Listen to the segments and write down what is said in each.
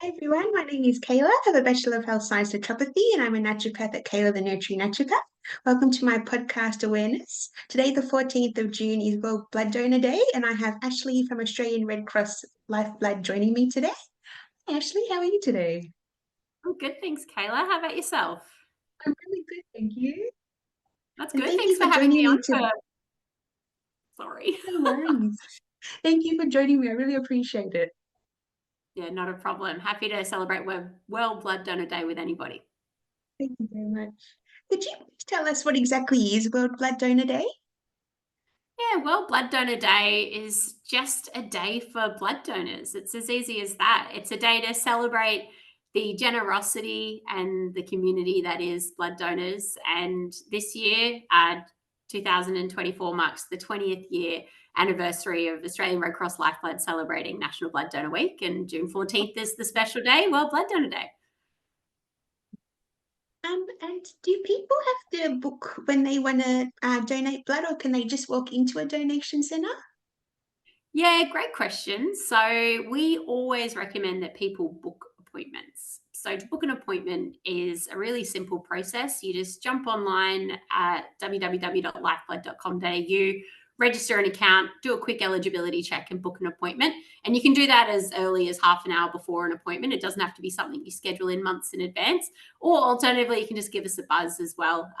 Hi everyone, my name is Kayla. I have a Bachelor of Health Science Naturopathy and I'm a naturopath at Kayla the Nurturing Naturopath. Welcome to my podcast awareness. Today, the 14th of June, is World Blood Donor Day, and I have Ashleigh from Australian Red Cross Lifeblood joining me today. Hi, Ashleigh, how are you today? Oh, good. Thanks, Kayla. How about yourself? I'm really good, thank you. That's And good. thank Thanks you for for having joining me me on today. for. Sorry. No worries. Thank you for joining me. I really appreciate it. Yeah, not a problem. Happy to celebrate World Blood Donor Day with anybody. Thank you very much. Could you please tell us what exactly is World Blood Donor Day? Yeah, World Blood Donor Day is just a day for blood donors. It's as easy as that. It's a day to celebrate the generosity and the community that is blood donors. And this year, 2024 marks the 20th year anniversary of Australian Red Cross Lifeblood celebrating National Blood Donor Week. And June 14th is the special day, World Blood Donor Day. And do people have to book when they want to donate blood, or can they just walk into a donation center? Yeah, great question. So we always recommend that people book appointments. So to book an appointment is a really simple process. You just jump online at www.lifeblood.com.au, register an account, do a quick eligibility check and book an appointment. And you can do that as early as half an hour before an appointment. It doesn't have to be something you schedule in months in advance. Or alternatively, you can just give us a buzz as well.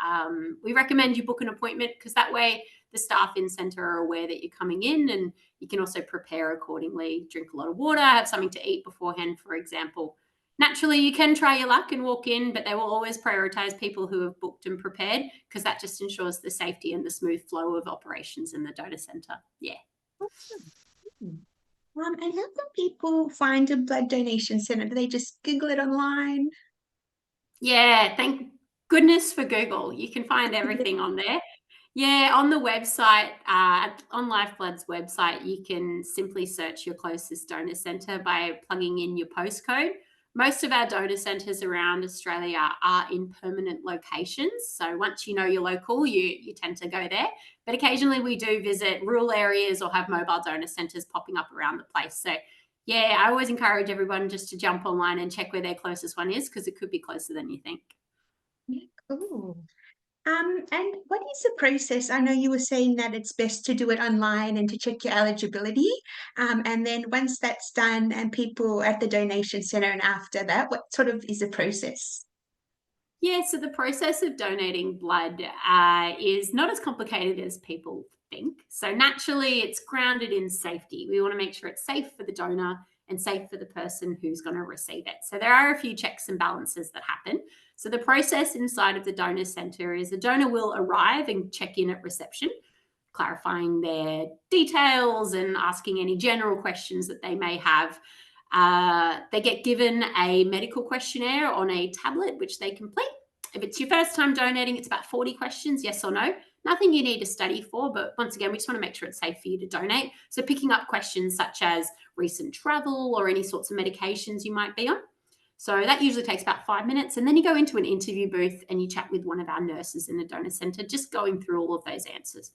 We recommend you book an appointment because that way the staff in centre are aware that you're coming in, and you can also prepare accordingly, drink a lot of water, have something to eat beforehand, for example. Naturally, you can try your luck and walk in, but they will always prioritize people who have booked and prepared because that just ensures the safety and the smooth flow of operations in the donor center. Yeah. Awesome. And how can people find a blood donation center? Do they just Google it online? Yeah. Thank goodness for Google. You can find everything on there. Yeah, on the website, on Lifeblood's website, you can simply search your closest donor centre by plugging in your postcode. Most of our donor centres around Australia are in permanent locations. So once you know your local, you tend to go there. But occasionally we do visit rural areas or have mobile donor centres popping up around the place. So yeah, I always encourage everyone just to jump online and check where their closest one is because it could be closer than you think. Yeah, cool. And what is the process? I know you were saying that it's best to do it online and to check your eligibility. And then once that's done and people at the donation center and after that, what sort of is the process? Yeah, so the process of donating blood is not as complicated as people think. So naturally, it's grounded in safety. We want to make sure it's safe for the donor and safe for the person who's going to receive it. So there are a few checks and balances that happen. So the process inside of the donor center is the donor will arrive and check in at reception, clarifying their details and asking any general questions that they may have. They get given a medical questionnaire on a tablet, which they complete. If it's your first time donating, it's about 40 questions, yes or no. Nothing you need to study for, but once again, we just want to make sure it's safe for you to donate. So picking up questions such as recent travel or any sorts of medications you might be on. So that usually takes about 5 minutes. And then you go into an interview booth and you chat with one of our nurses in the donor center, just going through all of those answers.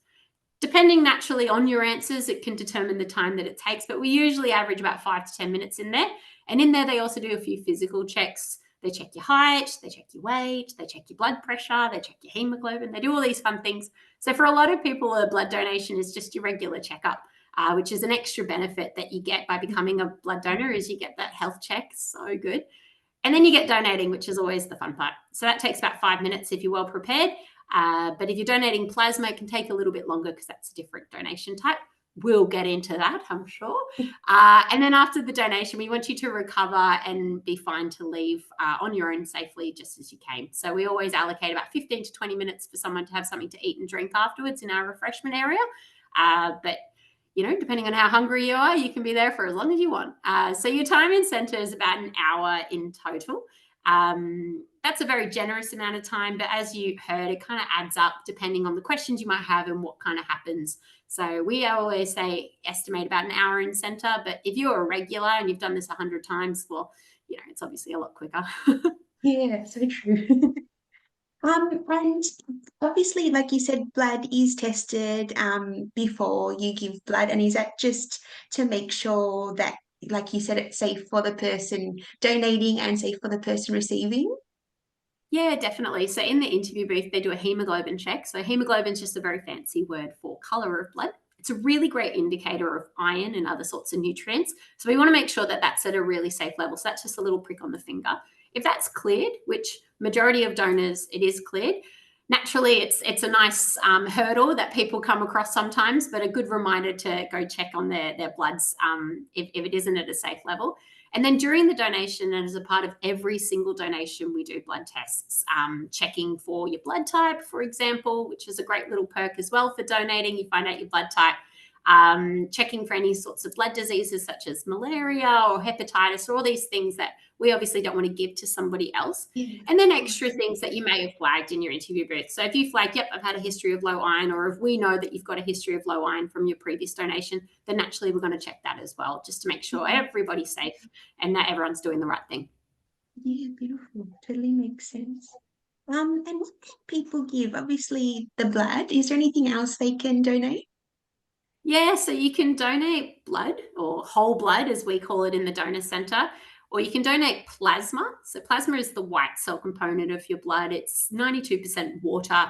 Depending naturally on your answers, it can determine the time that it takes, but we usually average about 5 to 10 minutes in there. And in there, they also do a few physical checks. They check your height, they check your weight, they check your blood pressure, they check your hemoglobin, they do all these fun things. So for a lot of people, a blood donation is just your regular checkup, which is an extra benefit that you get by becoming a blood donor is you get that health check. So good. And then you get donating, which is always the fun part. So that takes about 5 minutes if you're well prepared. But if you're donating plasma, it can take a little bit longer because that's a different donation type. We'll get into that, I'm sure. And then after the donation, we want you to recover and be fine to leave on your own safely, just as you came. So we always allocate about 15 to 20 minutes for someone to have something to eat and drink afterwards in our refreshment area. But depending on how hungry you are, you can be there for as long as you want. So your time in centre is about an hour in total. That's a very generous amount of time, but as you heard, it kind of adds up depending on the questions you might have and what kind of happens. So we always say estimate about an hour in centre, but if you're a regular and you've done this 100 times, well, it's obviously a lot quicker. Yeah, so true. And obviously, like you said, blood is tested before you give blood, and is that just to make sure that like you said, it's safe for the person donating and safe for the person receiving? Yeah, definitely. So in the interview booth, they do a hemoglobin check. So hemoglobin is just a very fancy word for color of blood. It's a really great indicator of iron and other sorts of nutrients. So we want to make sure that that's at a really safe level. So that's just a little prick on the finger. If that's cleared, which majority of donors, it is cleared, naturally it's a nice hurdle that people come across sometimes, but a good reminder to go check on their bloods if it isn't at a safe level. And then during the donation, and as a part of every single donation, we do blood tests, checking for your blood type, for example, which is a great little perk as well for donating. You find out your blood type, checking for any sorts of blood diseases such as malaria or hepatitis, or all these things that we obviously don't want to give to somebody else. Yeah, And then of extra course. things that you may have flagged in your interview booth. So if you flag, yep, I've had a history of low iron, or if we know that you've got a history of low iron from your previous donation, then naturally we're going to check that as well, just to make sure Yeah, everybody's safe and that everyone's doing the right thing. yeah, beautiful. Totally makes sense. And what can people give? Obviously, the blood. Is there anything else they can donate? Yeah, so you can donate blood, or whole blood as we call it in the donor center, or you can donate plasma. So plasma is the white cell component of your blood. It's 92% water.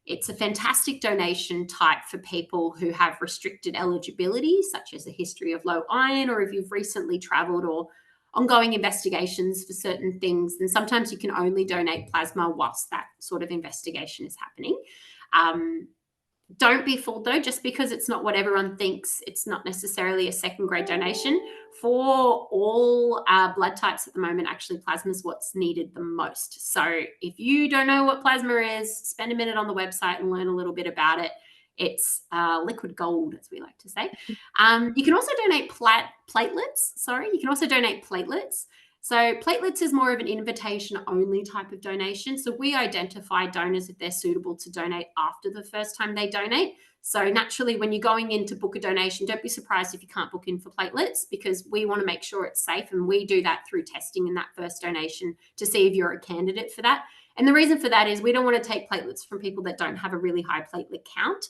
It's a fantastic donation type for people who have restricted eligibility, such as a history of low iron, or if you've recently traveled, or ongoing investigations for certain things. And sometimes you can only donate plasma whilst that sort of investigation is happening. Um, don't be fooled though, just because it's not what everyone thinks, it's not necessarily a second grade donation. For all blood types at the moment, actually, plasma is what's needed the most. So if you don't know what plasma is, spend a minute on the website and learn a little bit about it. It's liquid gold, as we like to say. You can also donate platelets. Sorry, you can also donate platelets. So platelets is more of an invitation only type of donation. So we identify donors if they're suitable to donate after the first time they donate. So naturally, when you're going in to book a donation, don't be surprised if you can't book in for platelets, because we want to make sure it's safe. And we do that through testing in that first donation to see if you're a candidate for that. And the reason for that is we don't want to take platelets from people that don't have a really high platelet count,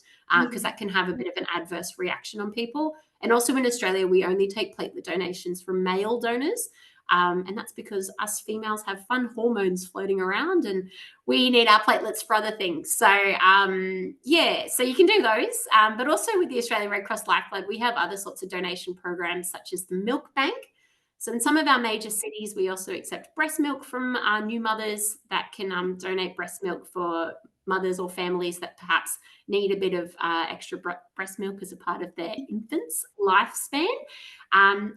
because that can have a bit of an adverse reaction on people. And also in Australia, we only take platelet donations from male donors. And that's because us females have fun hormones floating around and we need our platelets for other things. So, yeah, so you can do those. But also with the Australian Red Cross Lifeblood, we have other sorts of donation programs such as the Milk Bank. So in some of our major cities, we also accept breast milk from new mothers that can donate breast milk for mothers or families that perhaps need a bit of extra breast milk as a part of their infant's lifespan. And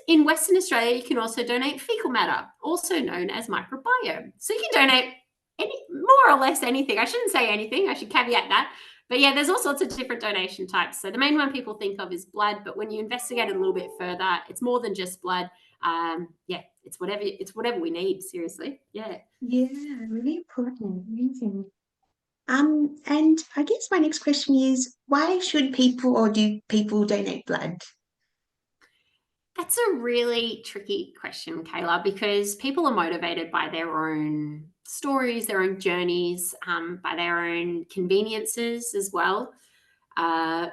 in Western Australia, you can also donate fecal matter, also known as microbiome. So you can donate more or less anything. I shouldn't say anything. I should caveat that. But yeah, there's all sorts of different donation types. So the main one people think of is blood, but when you investigate it a little bit further, it's more than just blood. Yeah, it's whatever we need. Seriously, yeah. Yeah, really important. Amazing. And I guess my next question is, why should people or do people donate blood? That's a really tricky question, Kayla, because people are motivated by their own stories, their own journeys, by their own conveniences as well. Uh,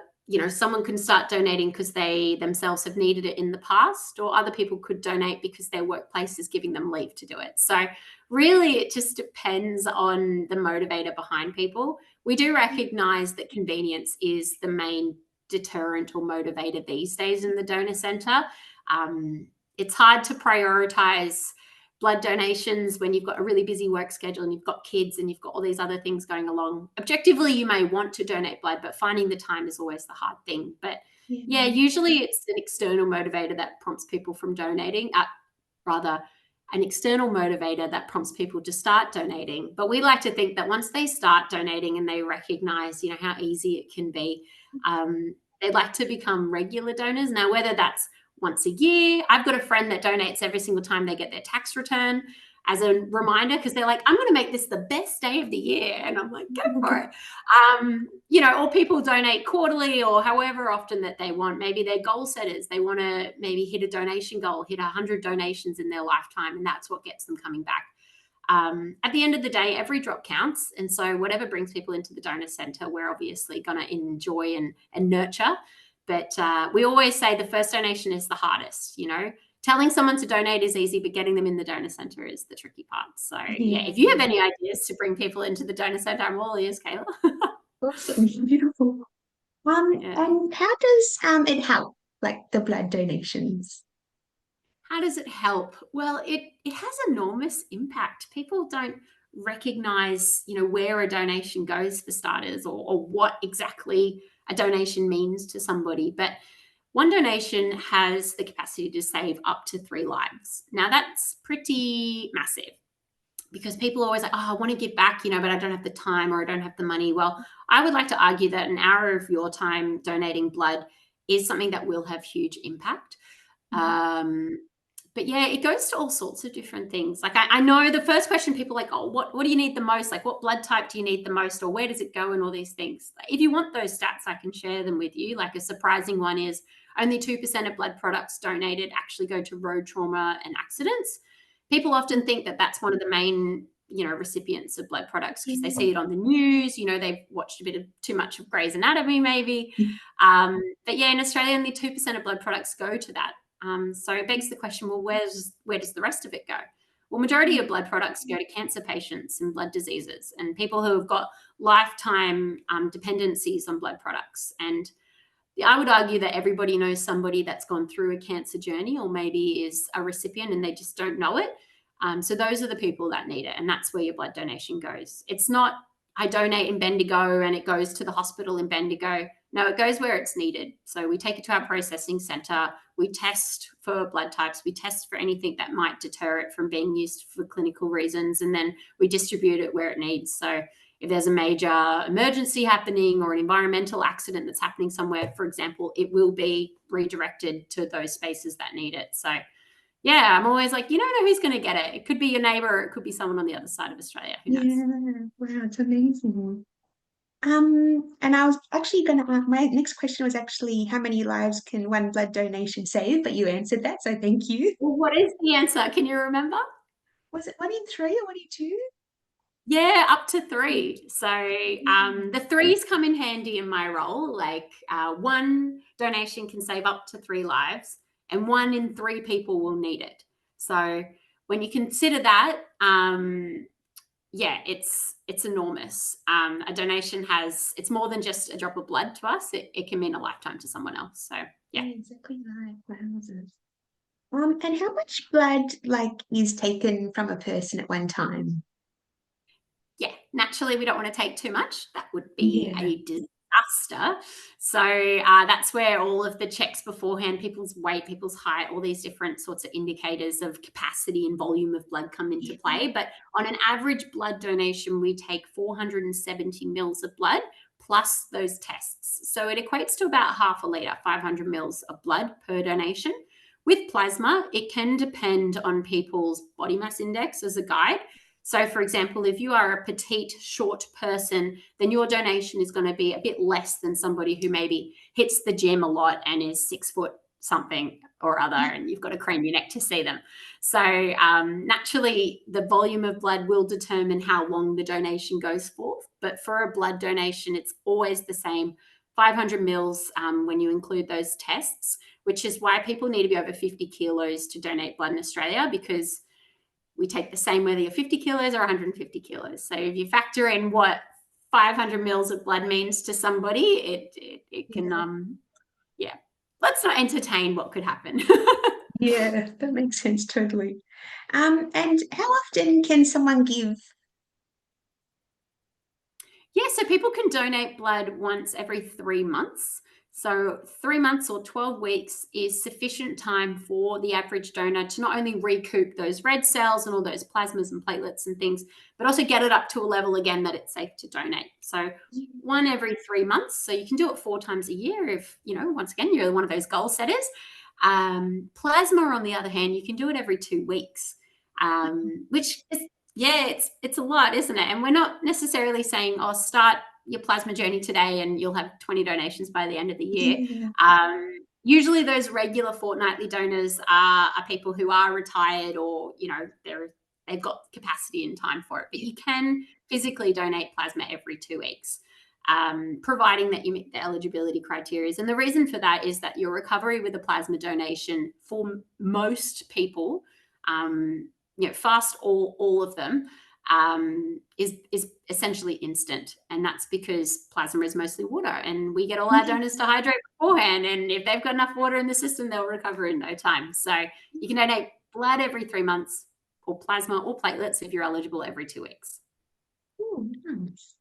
someone can start donating because they themselves have needed it in the past, or other people could donate because their workplace is giving them leave to do it. So, really, it just depends on the motivator behind people. We do recognize that convenience is the main deterrent or motivator these days in the donor center. It's hard to prioritize blood donations when you've got a really busy work schedule and you've got kids and you've got all these other things going along. Objectively, you may want to donate blood, but finding the time is always the hard thing. But yeah, Yeah. usually it's an external motivator that prompts people from donating, rather an external motivator that prompts people to start donating. But we like to think that once they start donating and they recognize, how easy it can be, they'd like to become regular donors. Now, whether that's once a year, I've got a friend that donates every single time they get their tax return as a reminder, because they're like, I'm going to make this the best day of the year. And I'm like, go for it. Or people donate quarterly or however often that they want. Maybe they're goal setters. They want to maybe hit a donation goal, hit 100 donations in their lifetime, and that's what gets them coming back. At the end of the day, every drop counts. And so whatever brings people into the donor center, we're obviously going to enjoy and nurture. But we always say the first donation is the hardest, you know. Telling someone to donate is easy, but getting them in the donor center is the tricky part. So yeah, if you have any ideas to bring people into the donor center, I'm all ears, Kayla. Awesome. Beautiful. Yeah. And how does it help, like the blood donations? How does it help? Well, it has enormous impact. People don't recognize, you know, where a donation goes for starters, or what exactly a donation means to somebody. But one donation has the capacity to save up to 3 lives. Now, that's pretty massive, because people are always like, oh, I want to give back, you know, but I don't have the time or I don't have the money. Well, I would like to argue that an hour of your time donating blood is something that will have huge impact. But yeah, it goes to all sorts of different things. Like I know the first question people are like, oh, what do you need the most? Like, what blood type do you need the most, or where does it go, and all these things. If you want those stats, I can share them with you. Like a surprising one is only 2% of blood products donated actually go to road trauma and accidents. People often think that that's one of the main, you know, recipients of blood products because they see it on the news. You know, they've watched a bit of too much of Grey's Anatomy, maybe. But yeah, in Australia, only 2% of blood products go to that. So it begs the question, well, where does the rest of it go? Well, majority of blood products go to cancer patients and blood diseases and people who have got lifetime dependencies on blood products. And I would argue that everybody knows somebody that's gone through a cancer journey or maybe is a recipient and they just don't know it. So those are the people that need it, and that's where your blood donation goes. It's not I donate in Bendigo and it goes to the hospital in Bendigo. No, it goes where it's needed. So we take it to our processing center. We test for blood types. We test for anything that might deter it from being used for clinical reasons, and then we distribute it where it needs. So if there's a major emergency happening or an environmental accident that's happening somewhere, for example, it will be redirected to those spaces that need it. So yeah, I'm always like, you don't know who's going to get it. It could be your neighbor, or it could be someone on the other side of Australia. Who knows? Yeah, wow, it's amazing. And I was actually going to ask, my next question was actually how many lives can one blood donation save? But you answered that, so thank you. Well, what is the answer? Can you remember? Was it 1 in 3 or 1 in 2? Yeah, up to 3. So the 3s come in handy in my role. Like one donation can save up to 3 lives, and 1 in 3 people will need it. So when you consider that, yeah, it's enormous. A donation it's more than just a drop of blood to us. It can mean a lifetime to someone else. So yeah. Exactly right. Wowzers. And how much blood is taken from a person at one time? Yeah, naturally we don't want to take too much. That would be Yeah. a disaster. So that's where all of the checks beforehand, people's weight, people's height, all these different sorts of indicators of capacity and volume of blood come into play. But on an average blood donation, we take 470 mils of blood plus those tests. So it equates to about half a litre, 500 mils of blood per donation. With plasma, it can depend on people's body mass index as a guide. So, for example, if you are a petite, short person, then your donation is going to be a bit less than somebody who maybe hits the gym a lot and is 6 foot something or other, and you've got to crane your neck to see them. So, naturally, the volume of blood will determine how long the donation goes for. But for a blood donation, it's always the same 500 mils when you include those tests, which is why people need to be over 50 kilos to donate blood in Australia, because we take the same whether you're 50 kilos or 150 kilos. So if you factor in what 500 mils of blood means to somebody, it can, yeah. Let's not entertain what could happen. Yeah, that makes sense totally. And how often can someone give? Yeah, so people can donate blood once every 3 months. So 3 months or 12 weeks is sufficient time for the average donor to not only recoup those red cells and all those plasmas and platelets and things, but also get it up to a level again that it's safe to donate. So one every 3 months. So you can do it 4 times a year if, you know, once again, you're one of those goal setters. Plasma, on the other hand, you can do it every 2 weeks, which is, yeah, it's a lot, isn't it? And we're not necessarily saying, oh, start your plasma journey today and you'll have 20 donations by the end of the year. Yeah. Usually those regular fortnightly donors are people who are retired, or, you know, they've got capacity and time for it. But you can physically donate plasma every 2 weeks. providing that you meet the eligibility criteria. And the reason for that is that your recovery with a plasma donation for most people, fast all of them, is essentially instant. And that's because plasma is mostly water, and we get all our donors to hydrate beforehand. And if they've got enough water in the system, they'll recover in no time. So you can donate blood every 3 months, or plasma or platelets if you're eligible every 2 weeks. Oh, nice.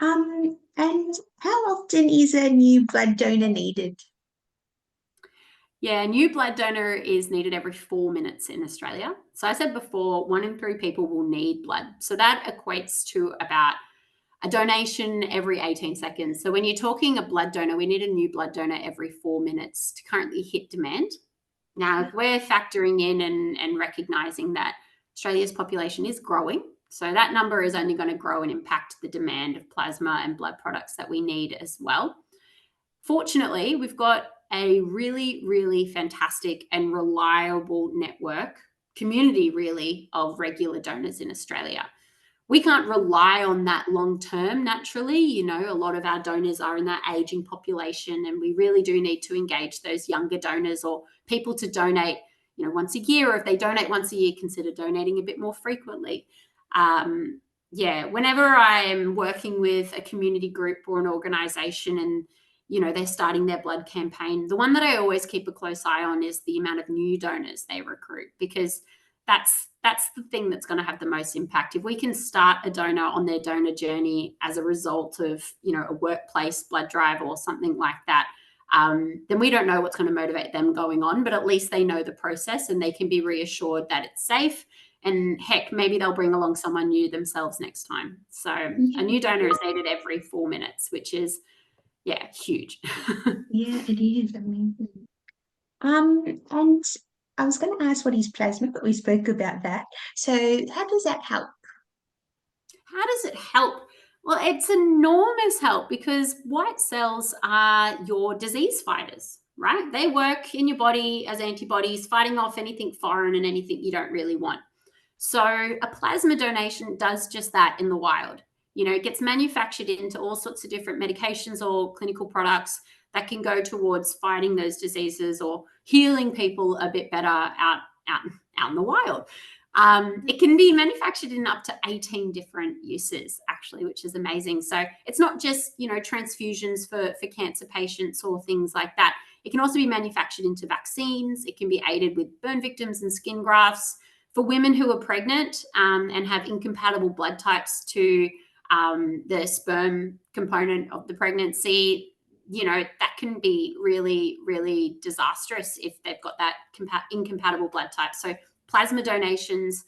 And how often is a new blood donor needed? Yeah, a new blood donor is needed every 4 minutes in Australia. So I said before, 1 in 3 people will need blood. So that equates to about a donation every 18 seconds. So when you're talking a blood donor, we need a new blood donor every 4 minutes to currently hit demand. Now, if we're factoring in and recognizing that Australia's population is growing, so that number is only going to grow and impact the demand of plasma and blood products that we need as well. Fortunately, we've got a really, really fantastic and reliable network, community really, of regular donors in Australia. We can't rely on that long term naturally. A lot of our donors are in that aging population, and we really do need to engage those younger donors or people to donate, once a year, or if they donate once a year, consider donating a bit more frequently. Whenever I'm working with a community group or an organization and they're starting their blood campaign, the one that I always keep a close eye on is the amount of new donors they recruit, because that's the thing that's going to have the most impact. If we can start a donor on their donor journey as a result of a workplace blood drive or something like that, then we don't know what's going to motivate them going on, but at least they know the process and they can be reassured that it's safe. And heck, maybe they'll bring along someone new themselves next time. So a new donor is needed every 4 minutes, which is huge. Yeah, it is amazing. And I was going to ask what is plasma, but we spoke about that. So how does that help? How does it help? Well, it's enormous help, because white cells are your disease fighters, right? They work in your body as antibodies, fighting off anything foreign and anything you don't really want. So a plasma donation does just that in the wild. It gets manufactured into all sorts of different medications or clinical products that can go towards fighting those diseases or healing people a bit better out in the wild. It can be manufactured in up to 18 different uses, actually, which is amazing. So it's not just, transfusions for cancer patients or things like that. It can also be manufactured into vaccines. It can be aided with burn victims and skin grafts. For women who are pregnant and have incompatible blood types to the sperm component of the pregnancy, that can be really, really disastrous if they've got that incompatible blood type. So plasma donations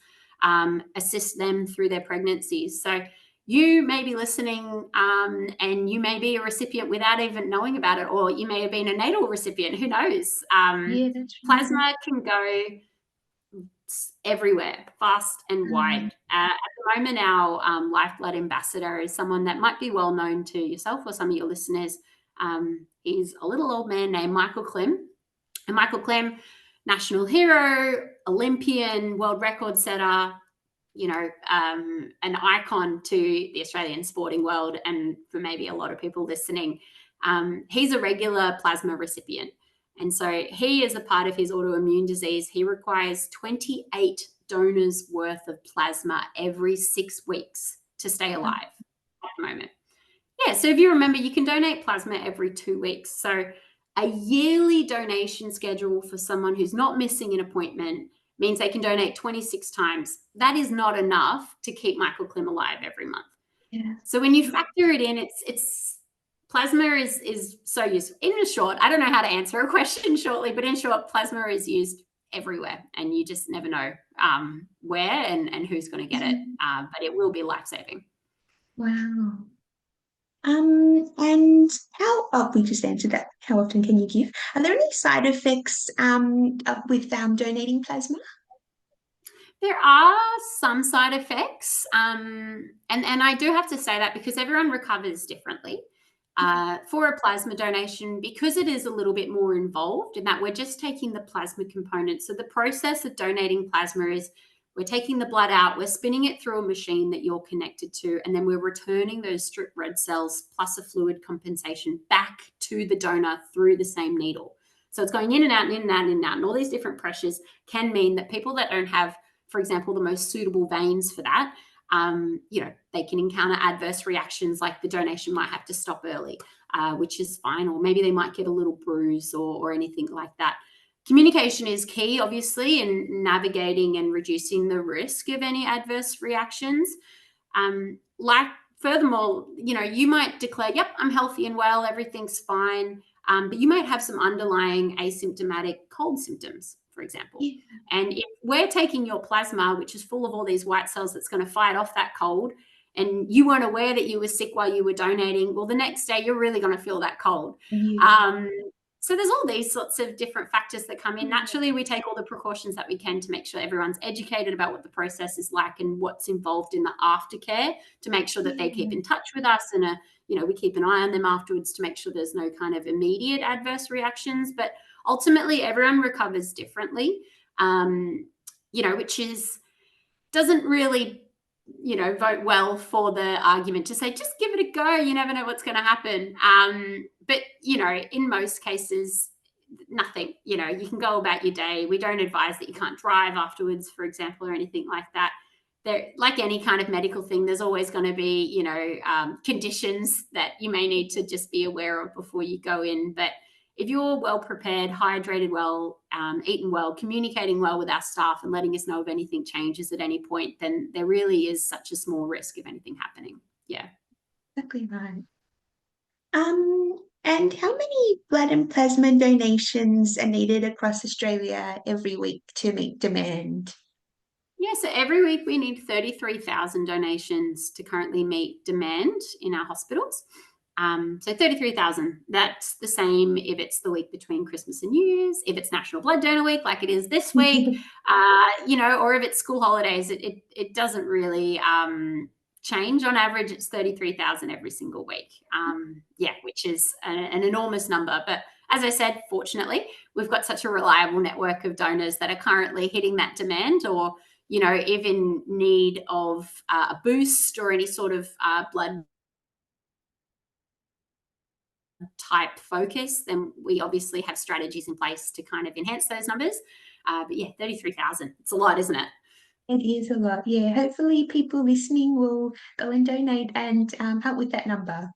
assist them through their pregnancies. So you may be listening and you may be a recipient without even knowing about it, or you may have been a natal recipient. Who knows? Yeah, that's right. Plasma can go everywhere, fast and wide. At the moment, our lifeblood ambassador is someone that might be well known to yourself or some of your listeners. He's a little old man named Michael Clem. And Michael Clem, national hero, Olympian, world record setter, an icon to the Australian sporting world, and for maybe a lot of people listening. He's a regular plasma recipient. And so he, as a part of his autoimmune disease, he requires 28 donors worth of plasma every 6 weeks to stay alive at the moment. Yeah, so if you remember, you can donate plasma every 2 weeks. So a yearly donation schedule for someone who's not missing an appointment means they can donate 26 times. That is not enough to keep Michael Clem alive every month. Yeah. So when you factor it in, it's plasma is so useful. In short, I don't know how to answer a question shortly, but in short, plasma is used everywhere, and you just never know where and who's going to get it. But it will be life-saving. Wow. And we just answered that. How often can you give? Are there any side effects with donating plasma? There are some side effects, and I do have to say that because everyone recovers differently. For a plasma donation, because it is a little bit more involved in that we're just taking the plasma component. So the process of donating plasma is We're taking the blood out, we're spinning it through a machine that you're connected to, and then we're returning those stripped red cells plus a fluid compensation back to the donor through the same needle. So it's going in and out and in and out and in and out. And all these different pressures can mean that people that don't have, for example, the most suitable veins for that, they can encounter adverse reactions, like the donation might have to stop early, which is fine, or maybe they might get a little bruise or anything like that. Communication is key, obviously, in navigating and reducing the risk of any adverse reactions. Furthermore, you might declare, yep, I'm healthy and well, everything's fine. But you might have some underlying asymptomatic cold symptoms, for example. Yeah. And if we're taking your plasma, which is full of all these white cells that's going to fight off that cold, and you weren't aware that you were sick while you were donating, well, the next day you're really going to feel that cold. Yeah. So there's all these sorts of different factors that come in. Naturally, we take all the precautions that we can to make sure everyone's educated about what the process is like and what's involved in the aftercare, to make sure that they keep in touch with us, and we keep an eye on them afterwards to make sure there's no kind of immediate adverse reactions. But ultimately, everyone recovers differently, which doesn't really vote well for the argument to say, just give it a go, you never know what's going to happen. But in most cases, nothing. You can go about your day. We don't advise that you can't drive afterwards, for example, or anything like that. There, like any kind of medical thing, there's always going to be conditions that you may need to just be aware of before you go in. But if you're well prepared, hydrated well, eaten well, communicating well with our staff, and letting us know if anything changes at any point, then there really is such a small risk of anything happening. Yeah. Exactly right. And how many blood and plasma donations are needed across Australia every week to meet demand? Yeah, so every week we need 33,000 donations to currently meet demand in our hospitals. So 33,000, that's the same if it's the week between Christmas and New Year's, if it's National Blood Donor Week like it is this week, or if it's school holidays. It doesn't really change. On average, it's 33,000 every single week. Which is an enormous number. But as I said, fortunately, we've got such a reliable network of donors that are currently hitting that demand, or if in need of a boost or any sort of blood type focus, then we obviously have strategies in place to kind of enhance those numbers. But yeah, 33,000, it's a lot, isn't it? It is a lot, yeah. Hopefully people listening will go and donate and help with that number.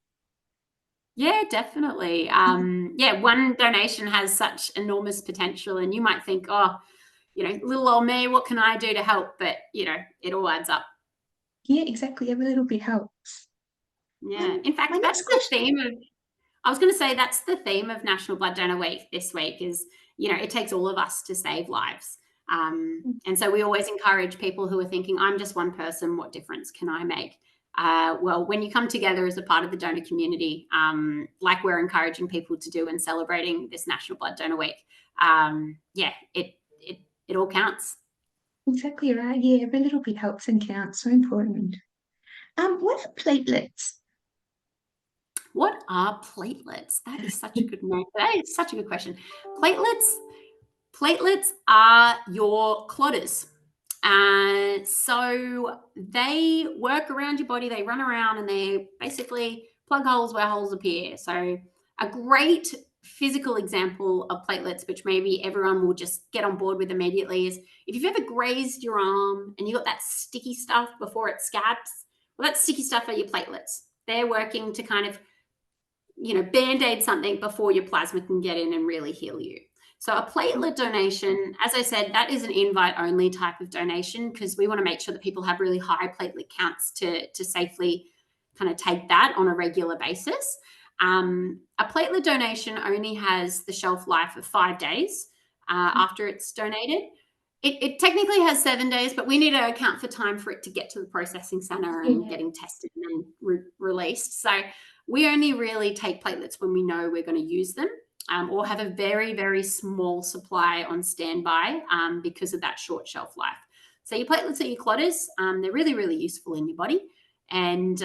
Yeah, definitely. One donation has such enormous potential, and you might think, oh, little old me, what can I do to help? But, it all adds up. Yeah, exactly. Every little bit helps. Yeah. In My fact, next that's the question. theme of, I was going to say, that's the theme of National Blood Donor Week this week is, it takes all of us to save lives. And so we always encourage people who are thinking, I'm just one person, what difference can I make? Well, when you come together as a part of the donor community, like we're encouraging people to do and celebrating this National Blood Donor Week, it all counts. Exactly right. Yeah, every little bit helps and counts. So important. What are platelets? What are platelets? That is such a good name. That is such a good question. Platelets are your clotters. So they work around your body, they run around, and they basically plug holes where holes appear. So a great physical example of platelets, which maybe everyone will just get on board with immediately, is if you've ever grazed your arm and you got that sticky stuff before it scabs, well, that sticky stuff are your platelets. They're working to kind of, band-aid something before your plasma can get in and really heal you. So a platelet donation, as I said, that is an invite-only type of donation, because we want to make sure that people have really high platelet counts to safely kind of take that on a regular basis. A platelet donation only has the shelf life of 5 days after it's donated. It technically has 7 days, but we need to account for time for it to get to the processing center and getting tested and then released. So we only really take platelets when we know we're going to use them. Or have a very, very small supply on standby because of that short shelf life. So your platelets are your clotters. They're really, really useful in your body. And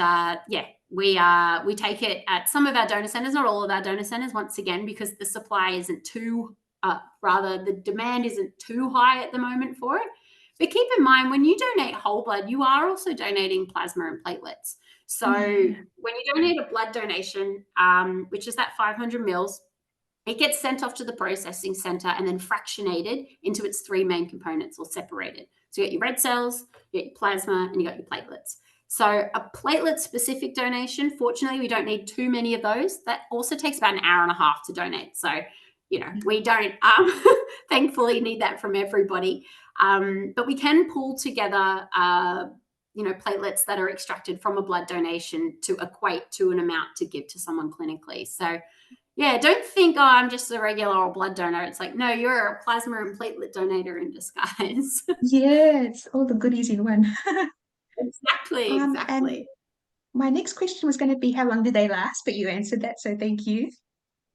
we take it at some of our donor centers, not all of our donor centers, once again, because the supply isn't the demand isn't too high at the moment for it. But keep in mind, when you donate whole blood, you are also donating plasma and platelets. So Yeah. when you donate a blood donation, which is that 500 mils, it gets sent off to the processing center and then fractionated into its three main components, or separated. So you got your red cells, you got your plasma, and you got your platelets. So a platelet-specific donation, fortunately, we don't need too many of those. That also takes about an hour and a half to donate. So, we don't, thankfully, need that from everybody. But we can pull together, platelets that are extracted from a blood donation to equate to an amount to give to someone clinically. So, yeah, don't think, oh, I'm just a regular old blood donor. It's like, no, you're a plasma and platelet donator in disguise. Yes, all the goodies in one. Exactly, And exactly. my next question was going to be how long do they last, but you answered that, so thank you.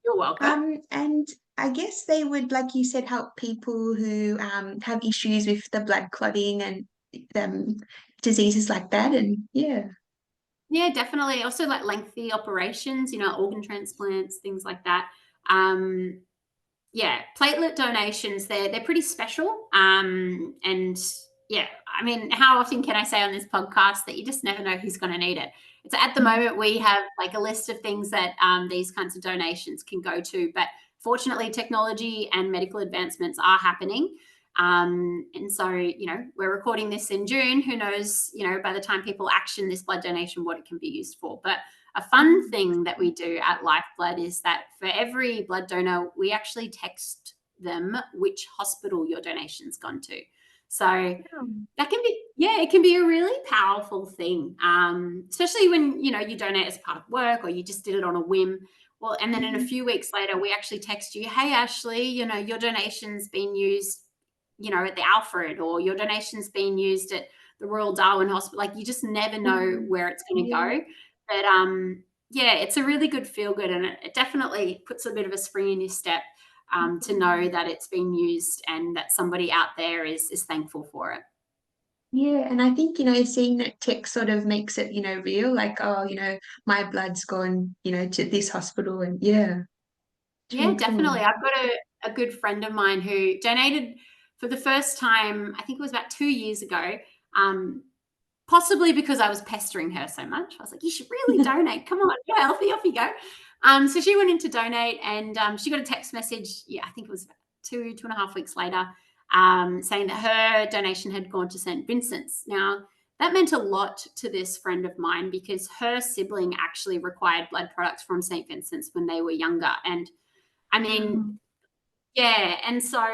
You're welcome. And I guess they would, like you said, help people who have issues with the blood clotting and um, diseases like that. And yeah. Yeah, definitely. Also, like lengthy operations, organ transplants, things like that. Um, yeah, platelet donations, they're pretty special. And yeah, I mean, how often can I say on this podcast that you just never know who's going to need it? It's at the moment we have like a list of things that these kinds of donations can go to, but fortunately, technology and medical advancements are happening. And so, we're recording this in June. Who knows, by the time people action this blood donation, what it can be used for. But a fun thing that we do at Lifeblood is that for every blood donor, we actually text them which hospital your donation's gone to. So that can be, yeah, it can be a really powerful thing, especially when, you donate as part of work or you just did it on a whim. Well, and then in a few weeks later, we actually text you, hey, Ashleigh, your donation's been used, at the Alfred, or your donation's been used at the Royal Darwin Hospital. Like, you just never know where it's going to Yeah. go. But yeah, it's a really good feel good, and it definitely puts a bit of a spring in your step to know that it's been used and that somebody out there is thankful for it. Yeah, and I think, seeing that tech sort of makes it, real, like, oh, my blood's gone, to this hospital, and yeah, it's Yeah, really cool. definitely. I've got a good friend of mine who donated for the first time, I think it was about 2 years ago. Um, Possibly because I was pestering her so much. I was like, "You should really donate. Come on, yeah, off you go." So she went in to donate, and she got a text message. Yeah, I think it was about 2.5 weeks later, saying that her donation had gone to St. Vincent's. Now, that meant a lot to this friend of mine because her sibling actually required blood products from St. Vincent's when they were younger. And I mean, Wow. yeah, and so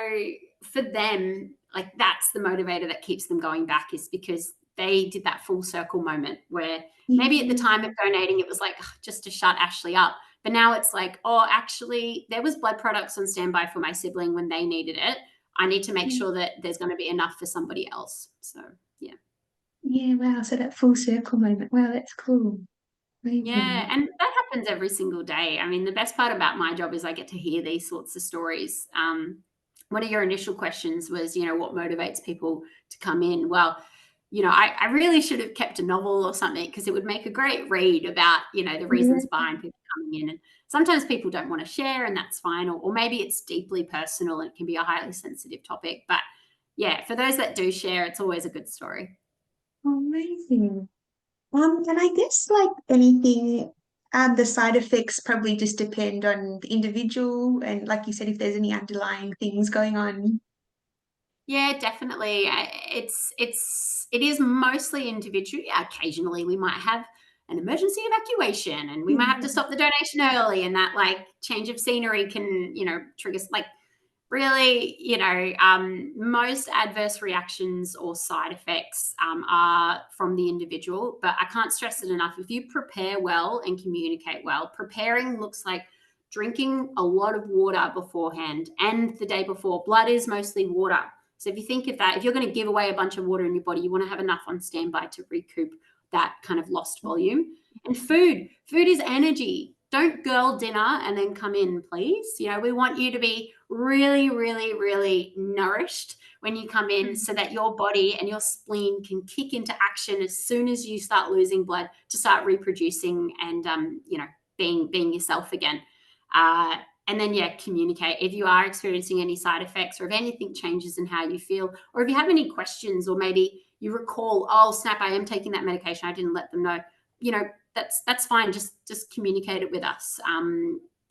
for them, like, that's the motivator that keeps them going back, is because they did that full circle moment where maybe at the Yeah. time of donating, it was like, "Ugh, just to shut Ashleigh up." But now it's like, oh, actually, there was blood products on standby for my sibling when they needed it. I need to make sure that there's going to be enough for somebody else. So, yeah. Yeah, wow. So that full circle moment. Wow, that's cool. Yeah, Amazing. and that happens every single day. I mean, the best part about my job is I get to hear these sorts of stories. One of your initial questions was, what motivates people to come in? Well, I really should have kept a novel or something, because it would make a great read about, the Yeah. reasons behind people coming in. And sometimes people don't want to share, and that's fine. Or maybe it's deeply personal and it can be a highly sensitive topic. But yeah, for those that do share, it's always a good story. Amazing. And I guess like anything, the side effects probably just depend on the individual and like you said, if there's any underlying things going on. Yeah, definitely. It is mostly individual. Yeah, occasionally we might have an emergency evacuation, and we might have to stop the donation early, and that, like, change of scenery can, trigger, like, really, most adverse reactions or side effects are from the individual. But I can't stress it enough. If you prepare well and communicate well, preparing looks like drinking a lot of water beforehand and the day before. Blood is mostly water. So if you think of that, if you're going to give away a bunch of water in your body, you want to have enough on standby to recoup that kind of lost volume. And food is energy. Don't girl dinner and then come in, please. We want you to be really, really, really nourished when you come in, so that your body and your spleen can kick into action as soon as you start losing blood, to start reproducing and, being yourself again. Uh, And then, yeah, communicate if you are experiencing any side effects or if anything changes in how you feel, or if you have any questions, or maybe you recall, oh, snap, I am taking that medication. I didn't let them know. That's fine. Just communicate it with us.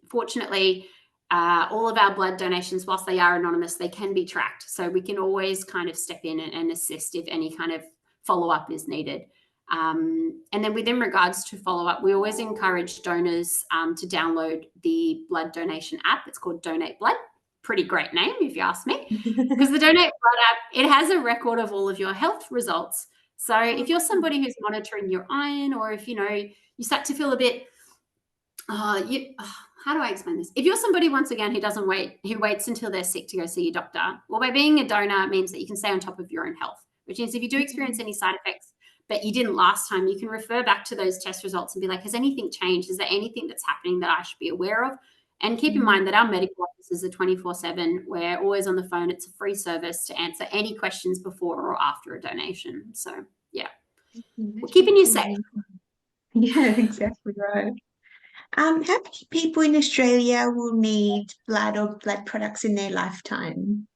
Fortunately, all of our blood donations, whilst they are anonymous, they can be tracked. So we can always kind of step in and assist if any kind of follow-up is needed. And then within regards to follow-up, we always encourage donors to download the blood donation app. It's called Donate Blood. Pretty great name, if you ask me, because the Donate Blood app, it has a record of all of your health results. So if you're somebody who's monitoring your iron, or if, you start to feel a bit, how do I explain this? If you're somebody, once again, who waits until they're sick to go see your doctor, well, by being a donor, it means that you can stay on top of your own health, which means if you do experience any side effects but you didn't last time, you can refer back to those test results and be like, has anything changed? Is there anything that's happening that I should be aware of? And keep in mind that our medical offices are 24/7. We're always on the phone. It's a free service to answer any questions before or after a donation. So, yeah, we're keeping you safe. Yeah, exactly right. How many people in Australia will need blood or blood products in their lifetime?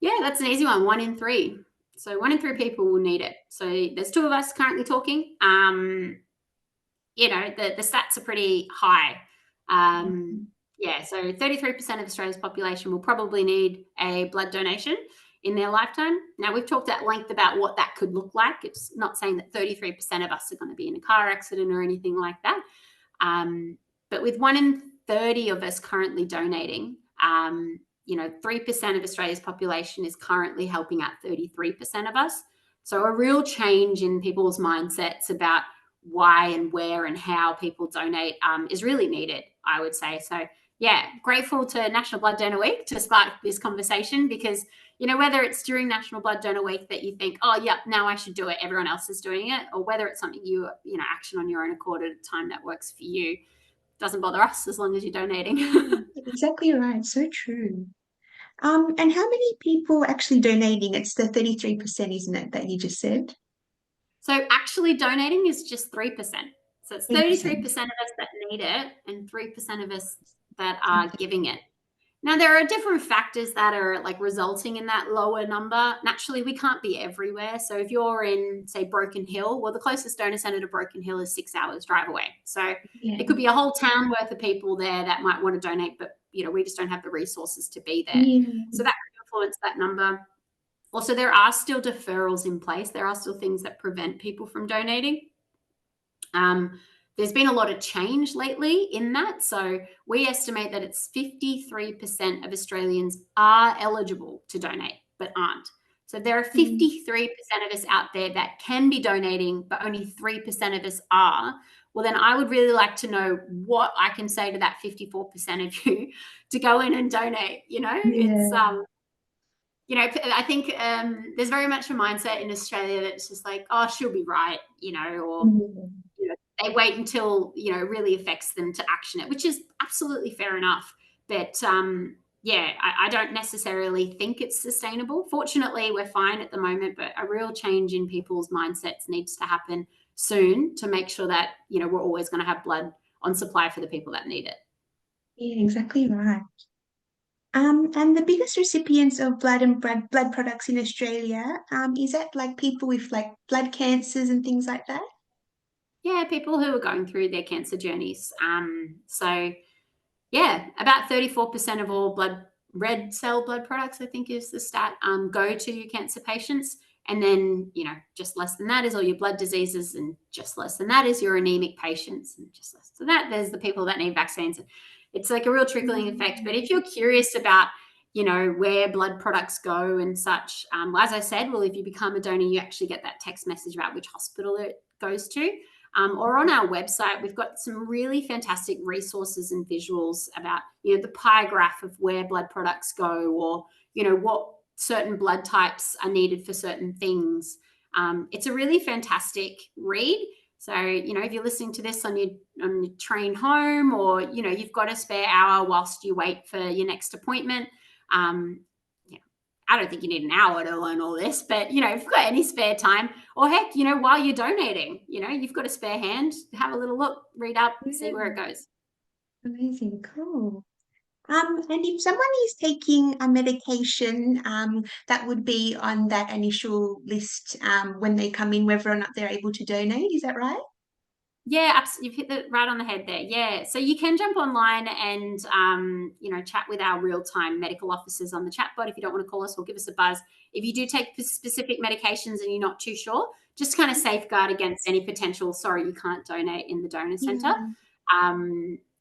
Yeah, that's an easy one. 1 in 3. So 1 in 3 people will need it. So there's 2 of us currently talking. The stats are pretty high. So 33% of Australia's population will probably need a blood donation in their lifetime. Now, we've talked at length about what that could look like. It's not saying that 33% of us are going to be in a car accident or anything like that. But with 1 in 30 of us currently donating, 3% of Australia's population is currently helping out 33% of us. So a real change in people's mindsets about why and where and how people donate is really needed, I would say. So, yeah, grateful to National Blood Donor Week to spark this conversation, because, whether it's during National Blood Donor Week that you think, oh, yeah, now I should do it, everyone else is doing it, or whether it's something you action on your own accord at a time that works for you, doesn't bother us as long as you're donating. Exactly right. So true. And how many people actually donating? It's the 33%, isn't it, that you just said? So actually donating is just 3%. So it's 33% 3%. of us that need it and 3% of us that are giving it. Now, there are different factors that are like resulting in that lower number. Naturally, we can't be everywhere. So if you're in, say, Broken Hill, well, the closest donor centre to Broken Hill is 6 hours drive away. So it could be a whole town worth of people there that might want to donate, but, we just don't have the resources to be there. Yeah. So that could influence that number. Also, there are still deferrals in place. There are still things that prevent people from donating. There's been a lot of change lately in that. So we estimate that it's 53% of Australians are eligible to donate, but aren't. So there are 53% of us out there that can be donating, but only 3% of us are. Well, then I would really like to know what I can say to that 54% of you to go in and donate. It's I think there's very much a mindset in Australia that's just like, oh, she'll be right, or they wait until, it really affects them to action it, which is absolutely fair enough. But I don't necessarily think it's sustainable. Fortunately, we're fine at the moment, but a real change in people's mindsets needs to happen soon to make sure that, we're always going to have blood on supply for the people that need it. Yeah, exactly right. And the biggest recipients of blood and blood products in Australia, is that like people with like blood cancers and things like that? Yeah, people who are going through their cancer journeys. So yeah, about 34% of all red cell blood products, I think is the stat, go to cancer patients. And then, just less than that is all your blood diseases, and just less than that is your anemic patients, and just less than that, there's the people that need vaccines. It's like a real trickling effect. But if you're curious about, where blood products go and such, as I said, well, if you become a donor, you actually get that text message about which hospital it goes to. Or on our website, we've got some really fantastic resources and visuals about, the pie graph of where blood products go, or, what certain blood types are needed for certain things. It's a really fantastic read. So, if you're listening to this on your train home, or, you've got a spare hour whilst you wait for your next appointment, I don't think you need an hour to learn all this, but, if you've got any spare time, or heck, while you're donating, you've got a spare hand, have a little look, read up, see where it goes. Amazing, cool. And if someone is taking a medication, that would be on that initial list, when they come in, whether or not they're able to donate. Is that right? Yeah, you've hit it right on the head there. Yeah, so you can jump online and chat with our real-time medical officers on the chatbot. If you don't want to call us or give us a buzz, if you do take specific medications and you're not too sure, just kind of safeguard against any potential. Sorry, you can't donate in the donor center. Yeah.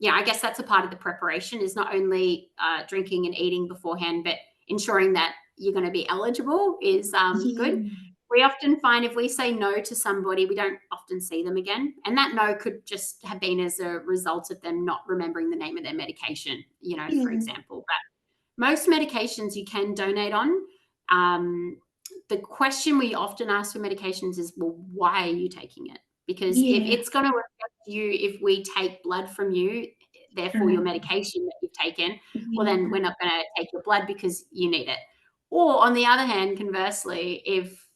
Yeah, I guess that's a part of the preparation is not only drinking and eating beforehand, but ensuring that you're going to be eligible is good. Yeah. We often find if we say no to somebody, we don't often see them again. And that no could just have been as a result of them not remembering the name of their medication, for Yeah. example. But most medications you can donate on. The question we often ask for medications is, well, why are you taking it? Because if Yeah. it's going to affect you, if we take blood from you, therefore your Correct. medication that you've taken, well, then Yeah. we're not going to take your blood because you need it. Or on the other hand, conversely, if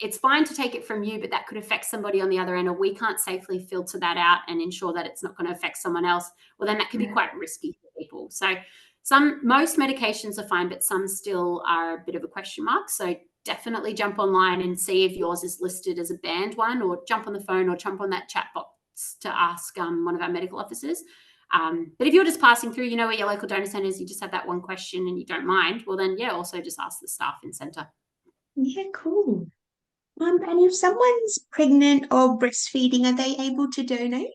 it's fine to take it from you, but that could affect somebody on the other end, or we can't safely filter that out and ensure that it's not going to affect someone else, well, then that could be Correct. quite risky for people. So most medications are fine, but some still are a bit of a question mark. So definitely jump online and see if yours is listed as a banned one, or jump on the phone or jump on that chat box to ask one of our medical officers. But if you're just passing through, where your local donor centre is, you just have that one question and you don't mind, well then, yeah, also just ask the staff in centre. Yeah, cool. And if someone's pregnant or breastfeeding, are they able to donate?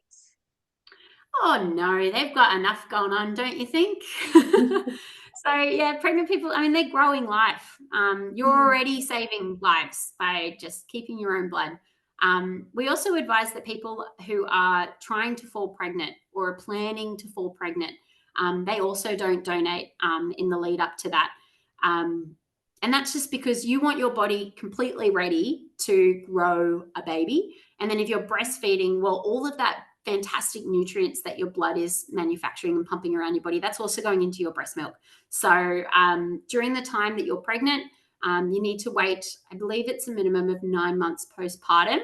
Oh no, they've got enough going on, don't you think? So yeah, pregnant people, I mean, they're growing life. You're Yeah. already saving lives by just keeping your own blood. We also advise that people who are trying to fall pregnant or are planning to fall pregnant, they also don't donate in the lead up to that. And that's just because you want your body completely ready to grow a baby. And then if you're breastfeeding, well, all of that fantastic nutrients that your blood is manufacturing and pumping around your body, that's also going into your breast milk. So during the time that you're pregnant, you need to wait, I believe it's a minimum of 9 months postpartum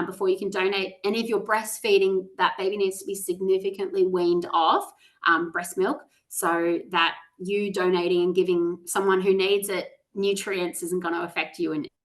before you can donate. And if you're breastfeeding, that baby needs to be significantly weaned off breast milk so that you donating and giving someone who needs it nutrients isn't going to affect you in